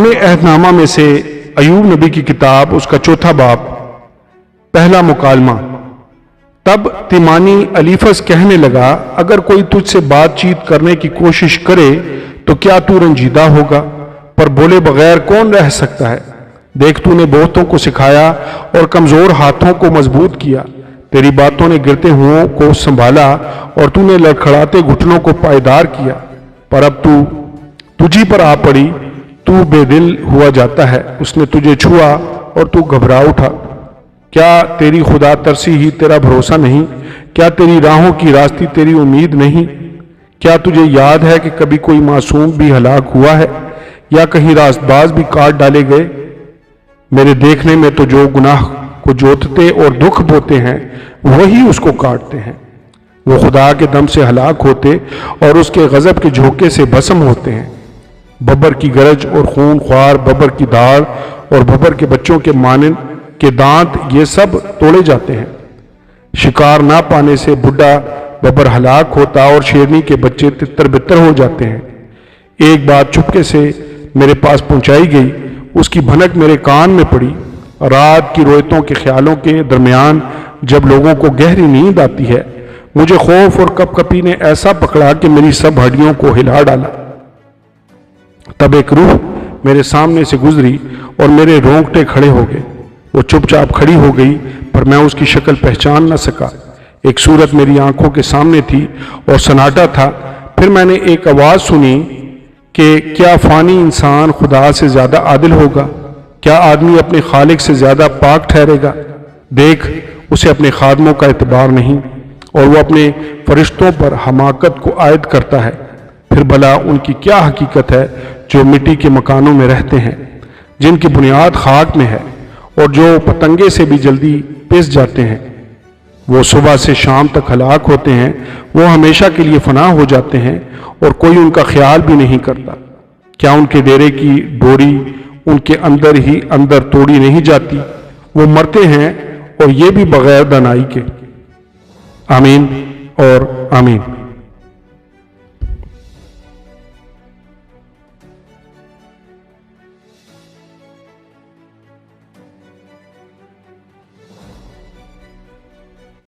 पुराने अहदनामा में से अयूब नबी की किताब, उसका 4 बाब, पहला मुकालमा। तब तिमानी अलीफस कहने लगा, अगर कोई तुझसे बातचीत करने की कोशिश करे तो क्या तू रंजीदा होगा, पर बोले बगैर कौन रह सकता है। देख, तूने बहुतों को सिखाया और कमजोर हाथों को मजबूत किया। तेरी बातों ने गिरते हुओं को संभाला और तूने लड़खड़ाते घुटनों को पायदार किया। पर अब तुझी पर आ पड़ी, तू बेदिल हुआ जाता है। उसने तुझे छुआ और तू घबरा उठा। क्या तेरी खुदा तरसी ही तेरा भरोसा नहीं? क्या तेरी राहों की रास्ती तेरी उम्मीद नहीं? क्या तुझे याद है कि कभी कोई मासूम भी हलाक हुआ है या कहीं रास्तबाज भी काट डाले गए? मेरे देखने में तो जो गुनाह को जोतते और दुख बोते हैं वही उसको काटते हैं। वो खुदा के दम से हलाक होते और उसके गजब के झोंके से भस्म होते हैं। बब्बर की गरज और खून ख्वार बब्बर की दाढ़ और बब्बर के बच्चों के मानन के दांत, ये सब तोड़े जाते हैं। शिकार ना पाने से बुढ़ा बब्बर हलाक होता और शेरनी के बच्चे तितर बितर हो जाते हैं। एक बात चुपके से मेरे पास पहुंचाई गई, उसकी भनक मेरे कान में पड़ी। रात की रोयतों के ख्यालों के दरमियान जब लोगों को गहरी नींद आती है, मुझे खौफ और कपकपी ने ऐसा पकड़ा कि मेरी सब हड्डियों को हिला डाला। तब एक रूह मेरे सामने से गुजरी और मेरे रोंगटे खड़े हो गए। वो चुपचाप खड़ी हो गई, पर मैं उसकी शक्ल पहचान न सका। एक सूरत मेरी आंखों के सामने थी और सन्नाटा था। फिर मैंने एक आवाज सुनी कि क्या फानी इंसान खुदा से ज्यादा आदिल होगा? क्या आदमी अपने खालिक से ज्यादा पाक ठहरेगा? देख, उसे अपने खादमों का एतबार नहीं और वो अपने फरिश्तों पर हमाकत को आयद करता है। फिर भला उनकी क्या हकीकत है जो मिट्टी के मकानों में रहते हैं, जिनकी बुनियाद खाक में है और जो पतंगे से भी जल्दी पिस जाते हैं। वो सुबह से शाम तक हलाक होते हैं, वो हमेशा के लिए फना हो जाते हैं और कोई उनका ख्याल भी नहीं करता। क्या उनके डेरे की डोरी उनके अंदर ही अंदर तोड़ी नहीं जाती? वो मरते हैं और ये भी बगैर दनाई के। आमीन और आमीन।